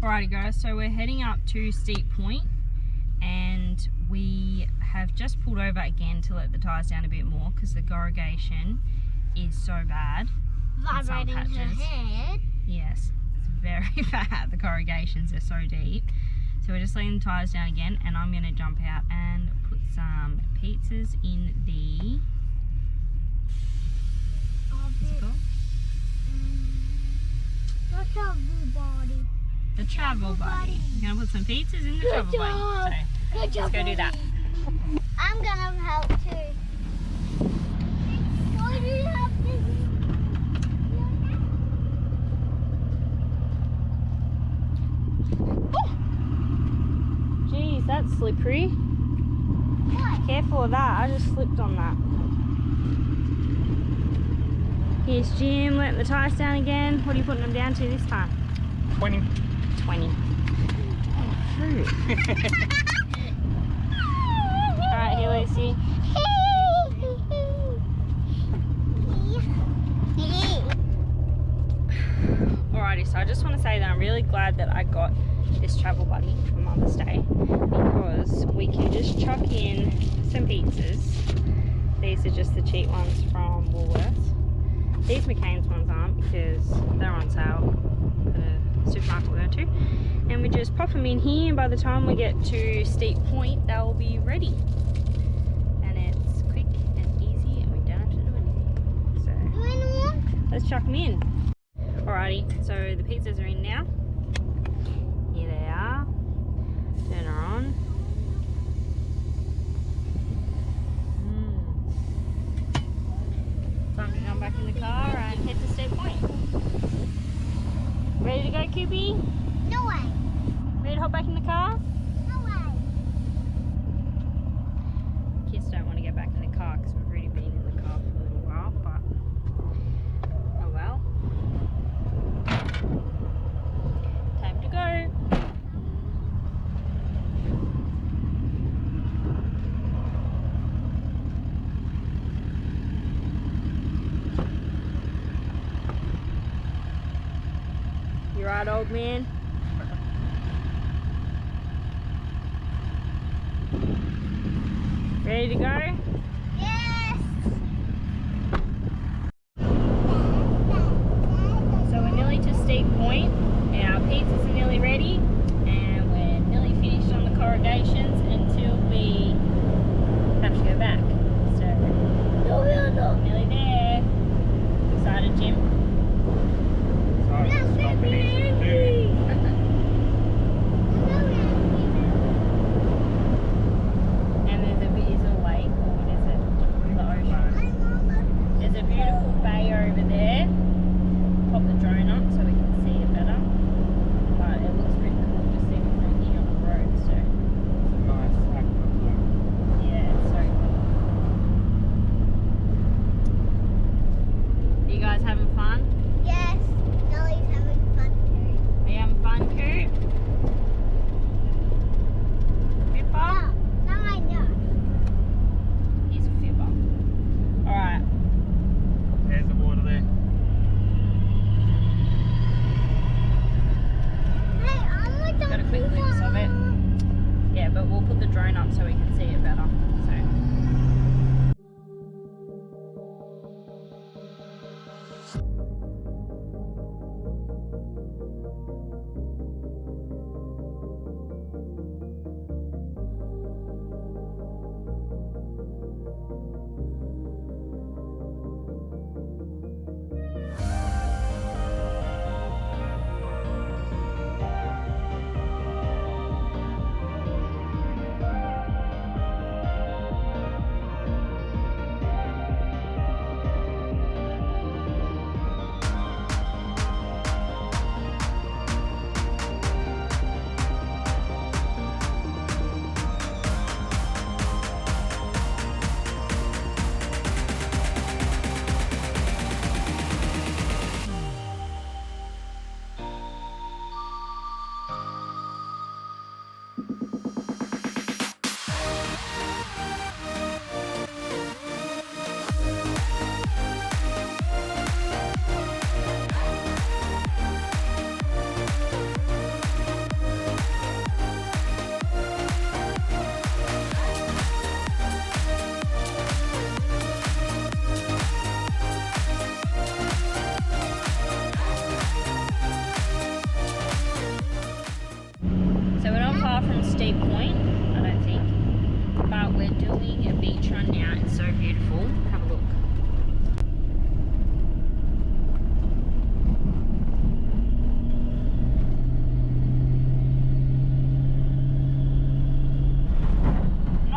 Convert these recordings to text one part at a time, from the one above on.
Alrighty guys, so we're heading up to Steep Point and we have just pulled over again to let the tyres down a bit more because the corrugation is so bad. Vibrating her head. Yes, it's very bad. The corrugations are so deep. So we're just letting the tyres down again, and I'm going to jump out and put some pizzas in the... The travel body. The travel buddy. I'm going to put some pizzas in the travel buddy. So let's go do that. I'm going to help too. Why do you have to? Jeez, that's slippery. What? Careful of that, I just slipped on that. Here's Jim, letting the tyres down again. What are you putting them down to this time? 20. 20. Alright, here Lucy. Alrighty, so I just want to say that I'm really glad that I got this travel buddy for Mother's Day because we can just chuck in some pizzas. These are just the cheap ones from Woolworths. These McCain's ones aren't because they're on sale at the supermarket we're going to. And we just pop them in here, and by the time we get to Steep Point, they'll be ready. And it's quick and easy, and we don't have to do anything. So let's chuck them in. Alrighty, so the pizzas are in now. Here they are. Turn her on. Time to jump back in the car and head to Steep Point. Ready to go, Cupie? No way. Ready to hop back in the car? No way. Kids don't want to get back in the car because we've already been in the car for a little while, but oh well. Time to go. You right, old man? Ready to go? Yes. So we're nearly to Steep Point, and our pizzas are nearly ready, and we're nearly finished on the corrugations until we have to go back. So No, we are not. nearly there. Excited, Jim? Yes, baby. And there's a bit, is it a lake or what is it? The ocean. There's a beautiful bay over there. Pop the drone up so we can see it better. But it looks pretty cool just even from here on the road. So Nice aqua blue. yeah, it's so cool. Are you guys having fun? Yes. Nellie's having fun too. Are you having fun, Coot? Pippa? No, I know. He's a fibber. Alright. There's the water there. Hey, I'm like Got a quick glimpse of it. Yeah, but we'll put the drone up so we can see it better. So.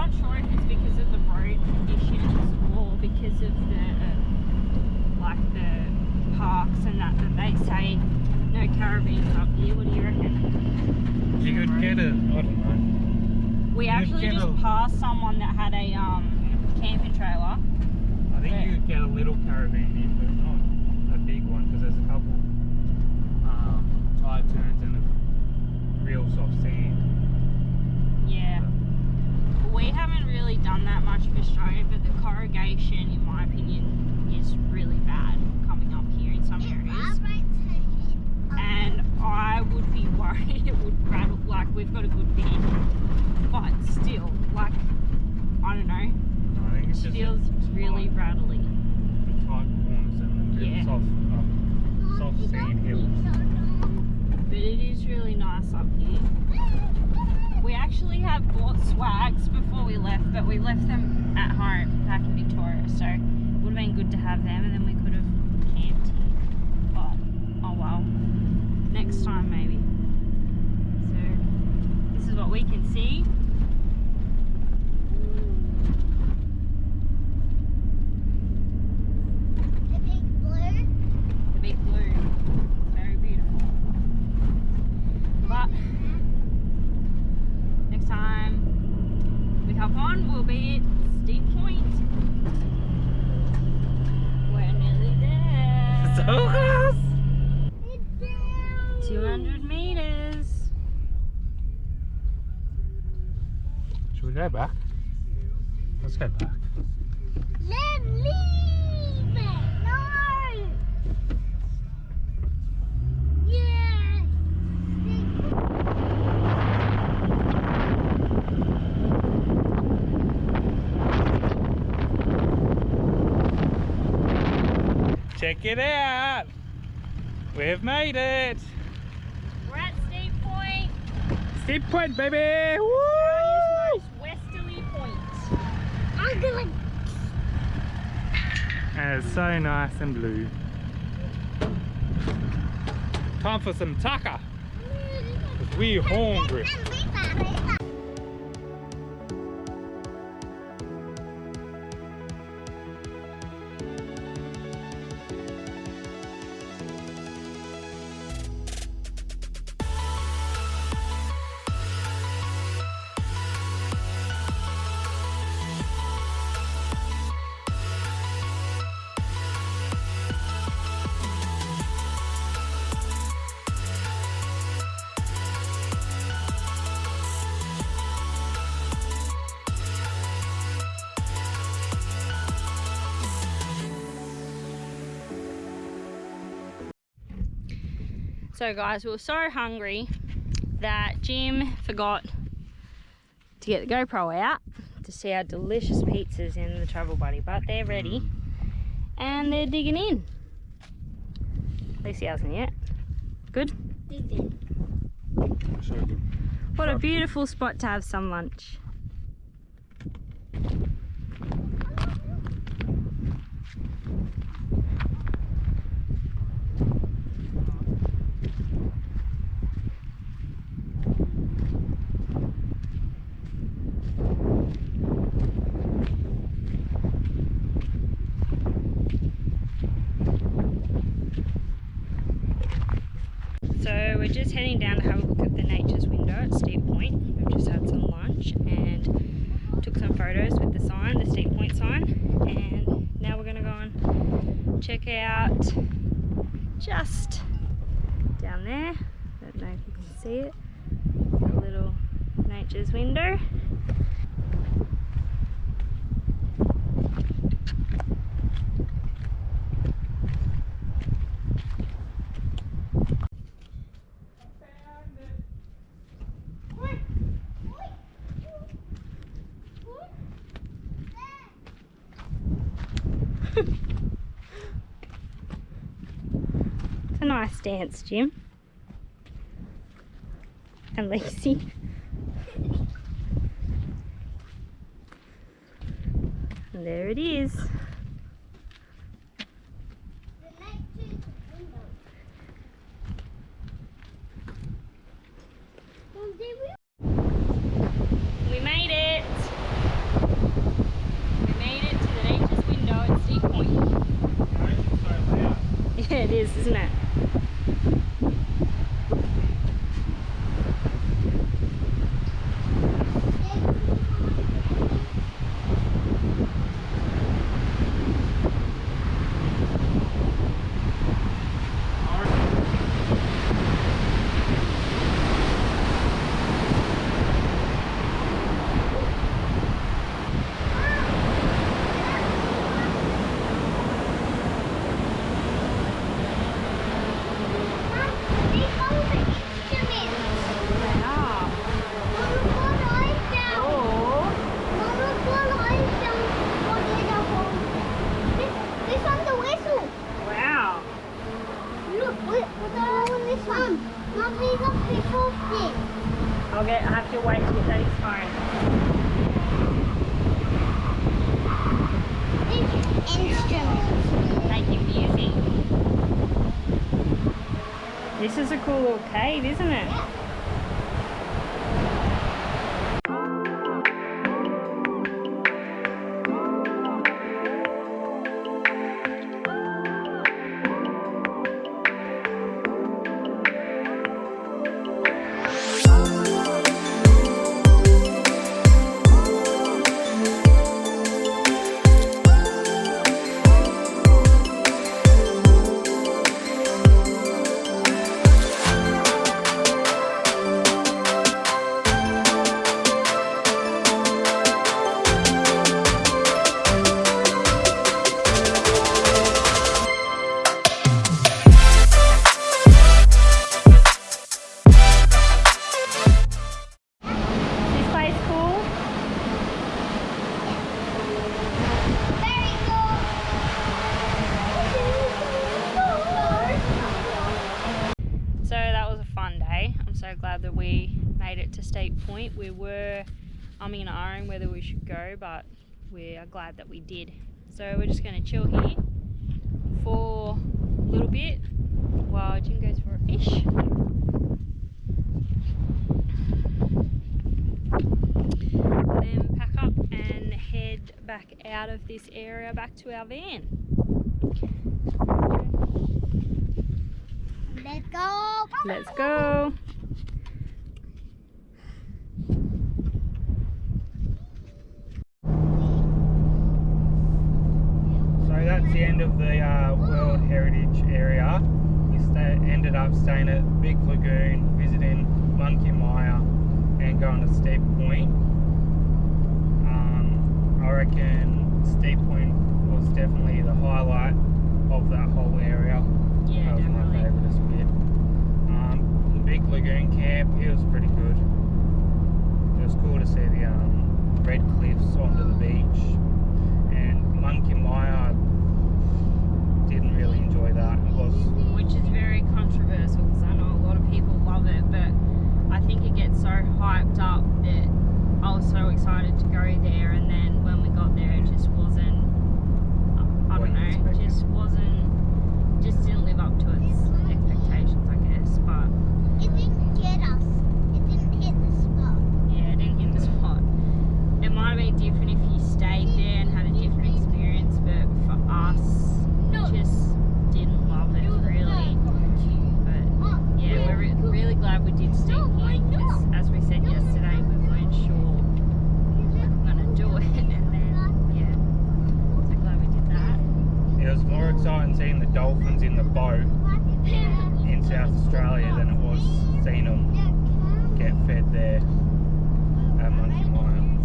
not sure if it's because of the road conditions or because of the like the parks and that they say no caravans up here. What do you reckon? You could get a, I don't know. We You actually could get just passed someone that had a camping trailer. I think you could get a little caravan in, but not a big one, because there's a couple tide turns and a real soft sand. Yeah. We haven't really done that much of Australia, but the corrugation, in my opinion, is really bad coming up here in some areas. And I would be worried it would rattle. Like, we've got a good van, but still, like, I don't know. I think it's It just feels really rattly. the tight corners and the real Yeah. soft sand hills. But it is really nice up here. We actually have bought swags before we left, but we left them at home back in Victoria, so it would have been good to have them, and then we could have camped here. But oh well, next time maybe. So this is what we can see. The big blue, very beautiful. But next time we hop on, we'll be at Steep Point. We're nearly there. So close! 200 meters. Should we go back? Let's go back. Let leave it. No. Yes. Check it out! We've made it! We're at Steep Point. Steep Point, baby! Australia's Woo! most westerly point. I'm gonna. And it's so nice and blue. Time for some tucker. 'Cause we're hungry. So guys, we were so hungry that Jim forgot to get the GoPro out to see our delicious pizzas in the travel buddy, but they're ready and they're digging in. At least he hasn't yet. Good? So good. What a beautiful spot to have some lunch. So we're just heading down to have a look at the nature's window at Steep Point. We've just had some lunch and took some photos with the sign, the Steep Point sign, and now we're going to go and check out just down there. I don't know if you can see it, a little nature's window. It's a nice dance, Jim. And Lacey. And there it is. We made it. isn't it? I have to wait to get Daddy's phone. Instruments. Making music. This is a cool little cave, isn't it? So glad that we made it to State Point. We were umming and ahhing whether we should go, but we are glad that we did. So we're just going to chill here for a little bit while Jim goes for a fish. And then pack up and head back out of this area back to our van. Let's go. Let's go. So that's the end of the World Heritage area. We ended up staying at Big Lagoon, visiting Monkey Mire and going to Steep Point. I reckon Steep Point was definitely the highlight of that whole area. Yeah, that was definitely. my favourite bit. The Big Lagoon camp, it was pretty good. It was cool to see the red cliffs onto the beach. And Monkey Mire, didn't really enjoy that. It was, which is very controversial because I know a lot of people love it, but I think it gets so hyped up that I was so excited to go there, and then when we got there it just wasn't, I don't know, just didn't live up to its expectations, I guess. But It didn't get us. It didn't hit the spot. yeah, it didn't hit the spot. It might have been different if you stayed there and had a different experience, but for us, we just didn't love it really. But yeah, we're really glad we did Steep Point because, as we said yesterday, we weren't sure we were going to do it, and then yeah, so glad we did that. it was more exciting seeing the dolphins in the boat in South Australia than it was seeing them get fed there at Monkey Mire.